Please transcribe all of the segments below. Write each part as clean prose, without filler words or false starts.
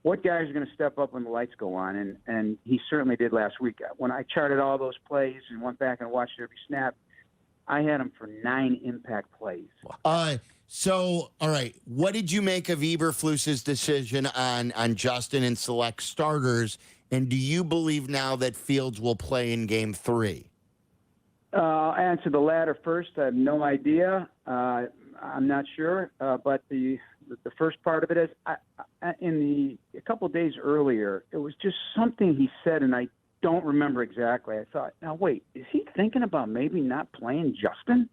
what guys are going to step up when the lights go on, and he certainly did last week. When I charted all those plays and went back and watched every snap, I had him for 9 impact plays. So, all right, what did you make of Eberflus's decision on Justin and select starters? And do you believe now that Fields will play in Game 3? I'll answer the latter first. I have no idea. I'm not sure. But the first part of it is, a couple of days earlier, it was just something he said, and I don't remember exactly. I thought, now wait, is he thinking about maybe not playing Justin?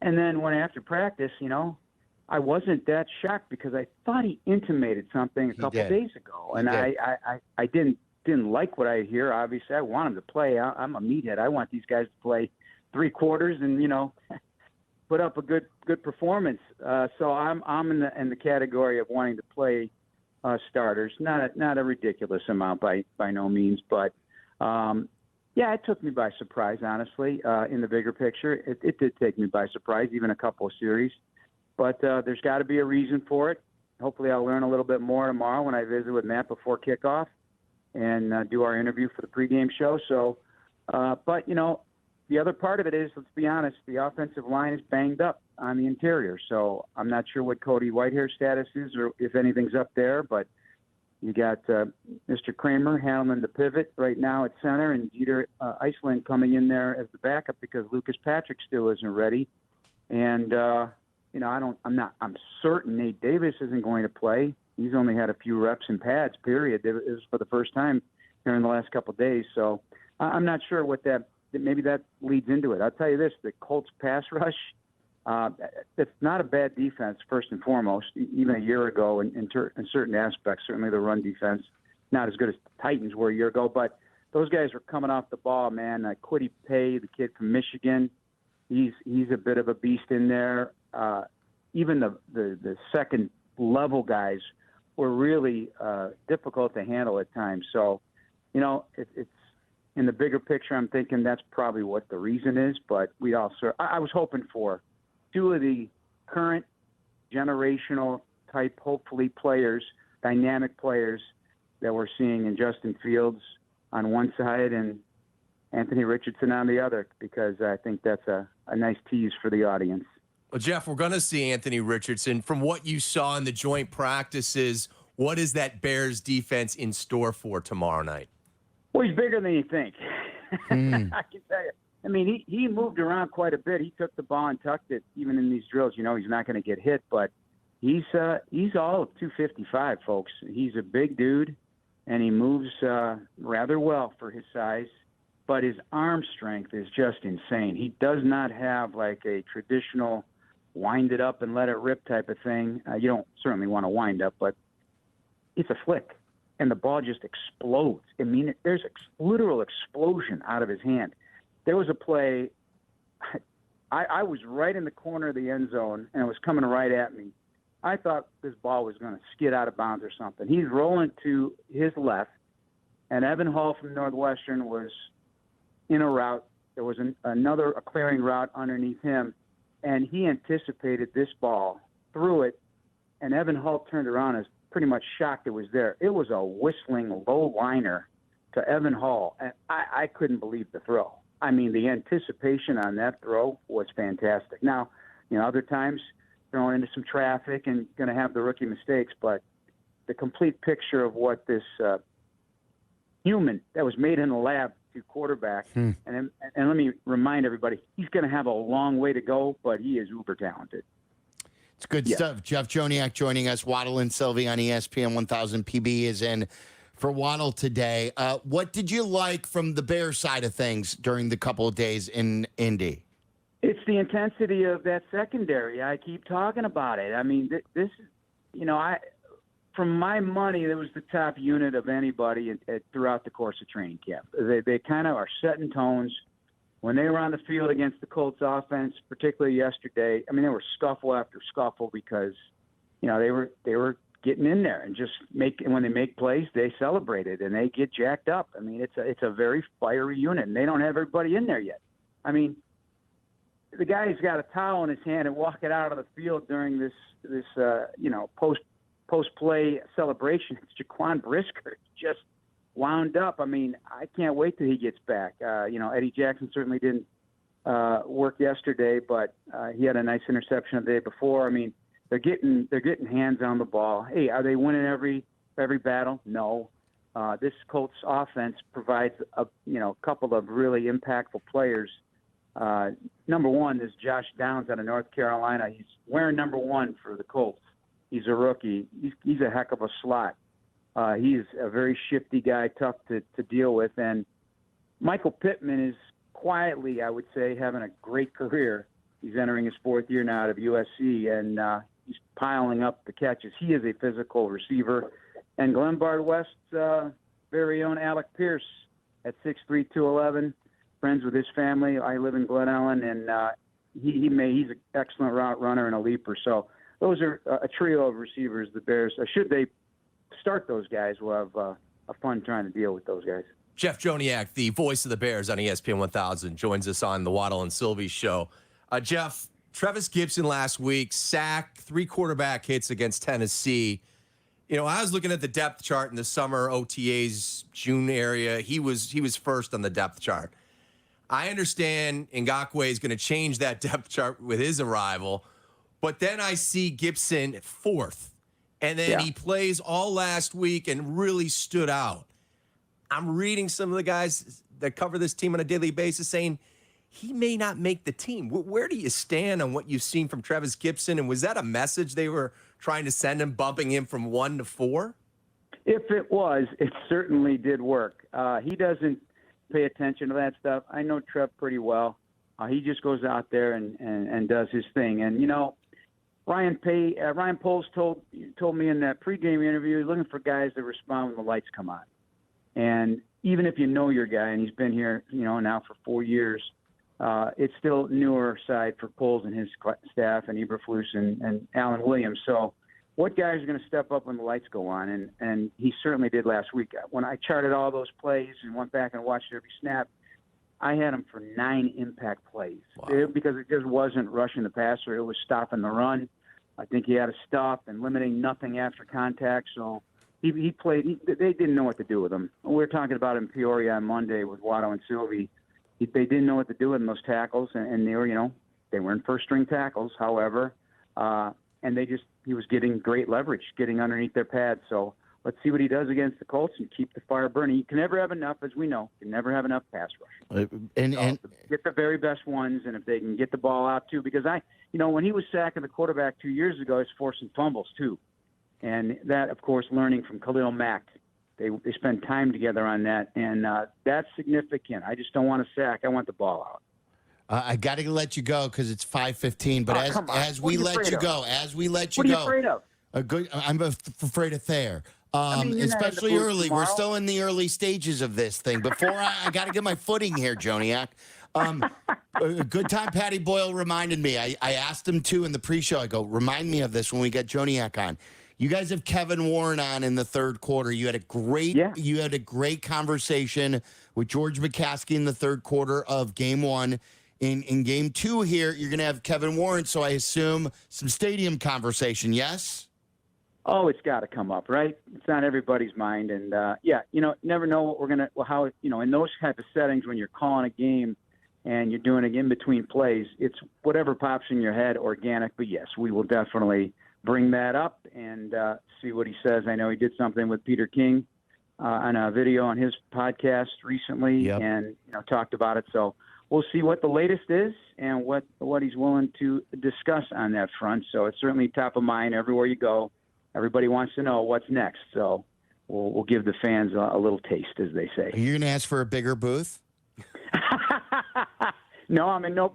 And then when after practice, I wasn't that shocked because I thought he intimated something a couple of days ago, and I didn't like what I hear. Obviously, I want him to play. I'm a meathead. I want these guys to play 3 quarters and put up a good performance. So I'm in the category of wanting to play starters. Not a ridiculous amount by no means, but it took me by surprise. Honestly, in the bigger picture, it did take me by surprise. Even a couple of series, but there's got to be a reason for it. Hopefully, I'll learn a little bit more tomorrow when I visit with Matt before kickoff and do our interview for the pregame show. So, but the other part of it is, let's be honest, the offensive line is banged up on the interior. So I'm not sure what Cody Whitehair's status is or if anything's up there, but you got Mr. Kramer handling the pivot right now at center, and Jeter Iceland coming in there as the backup because Lucas Patrick still isn't ready. And, I'm certain Nate Davis isn't going to play. He's only had a few reps in pads, period. It was for the first time during the last couple of days. So I'm not sure what maybe that leads into it. I'll tell you this, the Colts pass rush, it's not a bad defense, first and foremost, even a year ago in certain aspects. Certainly the run defense, not as good as the Titans were a year ago, but those guys were coming off the ball, man. Kwity Paye, the kid from Michigan, he's a bit of a beast in there. Even the second level guys were really difficult to handle at times. So, it's in the bigger picture, I'm thinking that's probably what the reason is. But I was hoping for 2 of the current generational type, hopefully players, dynamic players that we're seeing in Justin Fields on one side and Anthony Richardson on the other, because I think that's a nice tease for the audience. Well, Jeff, we're going to see Anthony Richardson. From what you saw in the joint practices, what is that Bears defense in store for tomorrow night? Well, he's bigger than you think. I can tell you. I mean, he moved around quite a bit. He took the ball and tucked it, even in these drills. He's not going to get hit, but he's all of 255, folks. He's a big dude, and he moves rather well for his size. But his arm strength is just insane. He does not have like a traditional wind it up and let it rip type of thing. You don't certainly want to wind up, but it's a flick, and the ball just explodes. I mean, there's literal explosion out of his hand. There was a play, I was right in the corner of the end zone, and it was coming right at me. I thought this ball was going to skid out of bounds or something. He's rolling to his left, and Evan Hall from Northwestern was in a route. There was a clearing route underneath him, and he anticipated this ball, threw it, and Evan Hall turned around and was pretty much shocked it was there. It was a whistling low liner to Evan Hall, and I couldn't believe the throw. I mean, the anticipation on that throw was fantastic. Now, other times throwing into some traffic and going to have the rookie mistakes, but the complete picture of what this human that was made in the lab to quarterback, and let me remind everybody, he's going to have a long way to go, but he is uber talented. It's good stuff. Jeff Joniak joining us. Waddle and Sylvie on ESPN 1000. PB is in for Waddle today. What did you like from the Bears side of things during the couple of days in Indy? It's the intensity of that secondary. I keep talking about it. I mean, this is, from my money, it was the top unit of anybody throughout the course of training camp. They kind of are setting tones. When they were on the field against the Colts offense, particularly yesterday, I mean, there were scuffle after scuffle because, they were getting in there and when they make plays, they celebrate it and they get jacked up. I mean, it's a very fiery unit, and they don't have everybody in there yet. I mean, the guy's got a towel in his hand and walking out of the field during this post post-play celebration, Jaquan Brisker just wound up. I mean, I can't wait till he gets back. Eddie Jackson certainly didn't work yesterday, but he had a nice interception the day before. I mean, they're getting hands on the ball. Hey, are they winning every battle? No. This Colts offense provides a couple of really impactful players. Number one is Josh Downs out of North Carolina. He's wearing number 1 for the Colts. He's a rookie. He's a heck of a slot. He's a very shifty guy, tough to deal with. And Michael Pittman is quietly, I would say, having a great career. He's entering his 4th year now out of USC, and he's piling up the catches. He is a physical receiver. And Glenbard West's very own Alec Pierce at 6'3", 211, friends with his family. I live in Glen Ellen, and he's an excellent route runner and a leaper. So those are a trio of receivers. The Bears, should they start those guys, will have a fun trying to deal with those guys. Jeff Joniak, the voice of the Bears on ESPN 1000, joins us on the Waddle and Sylvie show. Jeff, Travis Gibson last week, sack, 3 quarterback hits against Tennessee. I was looking at the depth chart in the summer OTAs, June area. He was first on the depth chart. I understand Ngakoue is going to change that depth chart with his arrival, but then I see Gibson 4th, and then he plays all last week and really stood out. I'm reading some of the guys that cover this team on a daily basis saying he may not make the team. Where do you stand on what you've seen from Travis Gibson? And was that a message they were trying to send him, bumping him from 1 to 4? If it was, it certainly did work. He doesn't pay attention to that stuff. I know Trev pretty well. He just goes out there and does his thing. And, Ryan Poles told me in that pregame interview, he's looking for guys that respond when the lights come on. And even if you know your guy, and he's been here, now for 4 years, it's still newer side for Poles and his staff and Eberflus and Alan Williams. So what guys are going to step up when the lights go on? And he certainly did last week. When I charted all those plays and went back and watched every snap, I had him for 9 impact plays. Wow. Because it just wasn't rushing the passer. It was stopping the run. I think he had a stop and limiting nothing after contact. So he played. They didn't know what to do with him. We were talking about in Peoria on Monday with Watto and Sylvie. They didn't know what to do with those tackles, and they were, they weren't first-string tackles. However, and he was getting great leverage, getting underneath their pads. So let's see what he does against the Colts and keep the fire burning. You can never have enough, as we know. You can never have enough pass rush. And Get the very best ones, and if they can get the ball out too, because when he was sacking the quarterback 2 years ago, he was forcing fumbles too, and that, of course, learning from Khalil Mack. They spend time together on that, and that's significant. I just don't want to sack. I want the ball out. I got to let you go because it's 5:15. But as we let you go, what are you afraid of? I'm afraid of Thayer. Especially early. Tomorrow. We're still in the early stages of this thing. Before I got to get my footing here, Joniak. A good time Patty Boyle reminded me. I asked him too in the pre-show. I go, remind me of this when we get Joniak on. You guys have Kevin Warren on in the third quarter. You had a great conversation with George McCaskey in the third quarter of game 1. In game 2 here, you're going to have Kevin Warren, so I assume some stadium conversation, yes? Oh, it's got to come up, right? It's on everybody's mind. And, never know what we're going to – how, in those type of settings when you're calling a game and you're doing it in between plays, it's whatever pops in your head, organic. But, yes, we will definitely – bring that up and see what he says. I know he did something with Peter King on a video on his podcast recently and talked about it. So we'll see what the latest is and what he's willing to discuss on that front. So it's certainly top of mind everywhere you go. Everybody wants to know what's next. So we'll give the fans a little taste, as they say. Are you going to ask for a bigger booth? No, I'm in no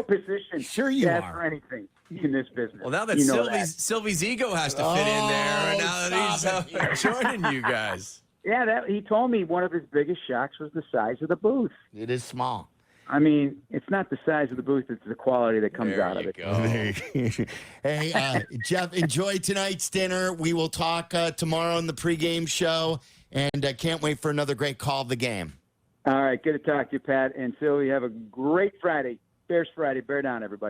position sure you to ask are. for anything in this business. Well, now that Sylvie's ego has to fit in there, and now that he's joining you guys. Yeah, he told me one of his biggest shocks was the size of the booth. It is small. I mean, it's not the size of the booth; it's the quality that comes out of it. Hey, Jeff, enjoy tonight's dinner. We will talk tomorrow in the pregame show, and can't wait for another great call of the game. All right, good to talk to you, Pat and Sylvie. Have a great Friday. Bears Friday. Bear down, everybody.